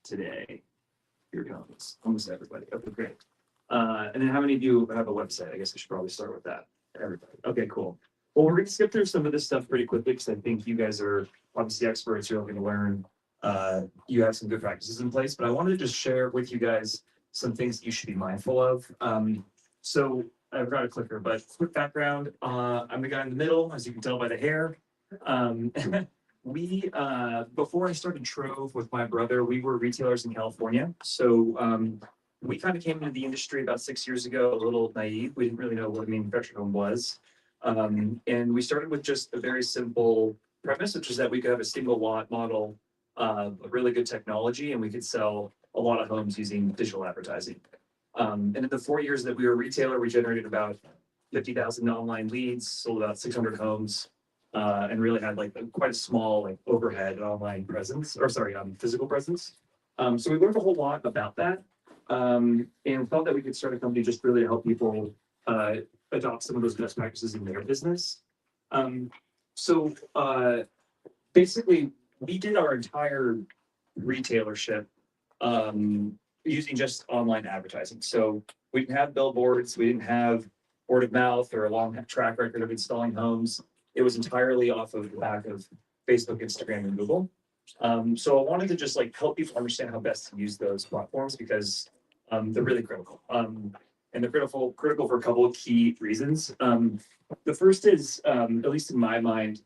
today? Here comes almost everybody. Okay, great. And then how many of you have a website? I guess I should probably start with that. Everybody. Okay, cool. Well, we're gonna skip through some of this stuff pretty quickly because I think you guys are obviously experts. You're looking to learn. You have some good practices in place, but I wanted to just share with you guys some things that you should be mindful of. So I've got a clicker, but quick background. I'm the guy in the middle, as you can tell by the hair. Um, we before I started Trove with my brother, we were retailers in California. So we kind of came into the industry about 6 years ago, a little naive. We didn't really know what a manufactured home was. And we started with just a very simple premise, which is that we could have a single lot model, a really good technology, and we could sell a lot of homes using digital advertising. And in the 4 years that we were a retailer, we generated about 50,000 online leads, sold about 600 homes, and really had like quite a small like overhead online presence, or sorry, physical presence. So we learned a whole lot about that, and thought that we could start a company just really to help people adopt some of those best practices in their business. So basically, we did our entire retailership using just online advertising. So we didn't have billboards, we didn't have word of mouth or a long track record of installing homes. It was entirely off of the back of Facebook, Instagram, and Google. So I wanted to just like help people understand how best to use those platforms because they're really critical. And they're critical for a couple of key reasons. The first is, at least in my mind,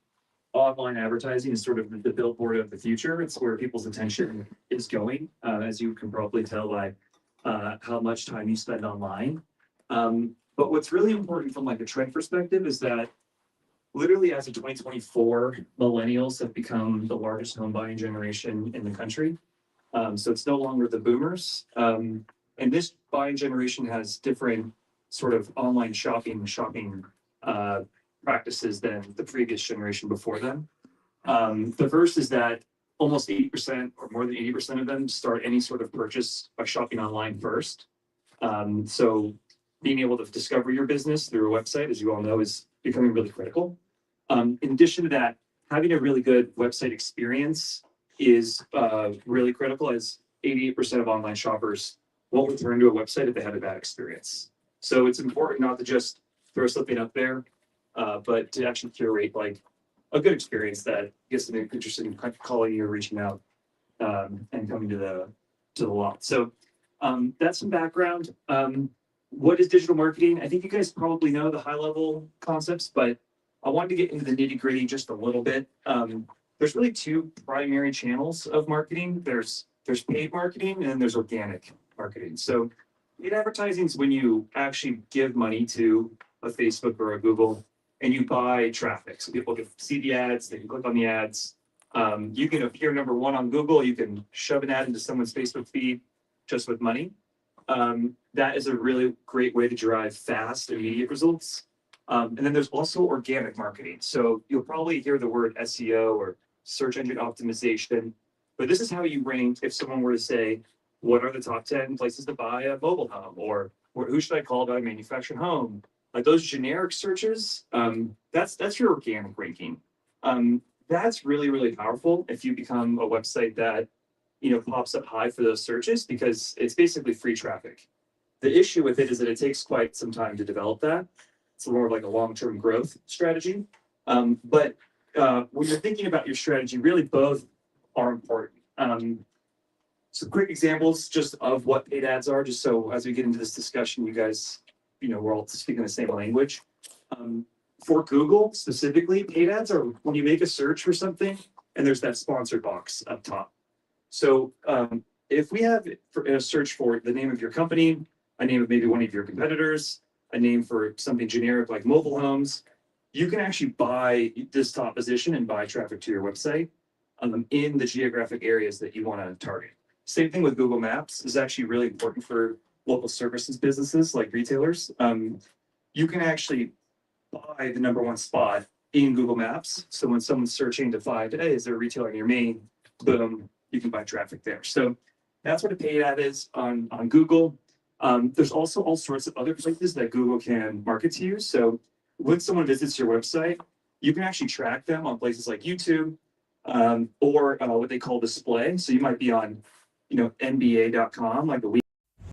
online advertising is sort of the billboard of the future. It's where people's attention is going, as you can probably tell by how much time you spend online. But what's really important from like a trend perspective is that literally as of 2024, millennials have become the largest home buying generation in the country. So it's no longer the boomers. And this buying generation has different sort of online shopping practices than the previous generation before them. The first is that almost 80% or more than 80% of them start any sort of purchase by shopping online first. So being able to discover your business through a website, as you all know, is becoming really critical. In addition to that, having a really good website experience is really critical, as 88% of online shoppers won't return to a website if they have a bad experience. So it's important not to just throw something up there, but to actually curate like a good experience that gets them interested in calling you or reaching out, and coming to the lot. So that's some background. What is digital marketing? I think you guys probably know the high level concepts, but I wanted to get into the nitty gritty just a little bit. There's really two primary channels of marketing. There's paid marketing and then there's organic marketing. So paid advertising is when you actually give money to a Facebook or a Google and you buy traffic. So people can see the ads, they can click on the ads. You can appear number one on Google. You can shove an ad into someone's Facebook feed just with money. That is a really great way to drive fast, immediate results. And then there's also organic marketing. So you'll probably hear the word SEO or search engine optimization, but this is how you rank if someone were to say, what are the top 10 places to buy a mobile home? Or who should I call about a manufactured home? Like those generic searches, that's your organic ranking. That's really, really powerful if you become a website that pops up high for those searches because it's basically free traffic. The issue with it is that it takes quite some time to develop that. It's more of like a long-term growth strategy. But when you're thinking about your strategy, really both are important. Some quick examples just of what paid ads are, just so as we get into this discussion, you guys, we're all speaking the same language. For Google specifically, paid ads are when you make a search for something and there's that sponsored box up top. So if we have a search for the name of your company, a name of maybe one of your competitors, a name for something generic like mobile homes, you can actually buy this top position and buy traffic to your website in the geographic areas that you want to target. Same thing with Google Maps. This is actually really important for local services businesses like retailers. You can actually buy the number one spot in Google Maps. So when someone's searching to find, hey, is there a retailer near me? Boom, you can buy traffic there. So that's what a paid ad is on Google. There's also all sorts of other places that Google can market to you. So when someone visits your website, you can actually track them on places like YouTube, or what they call display. So you might be on NBA.com, like the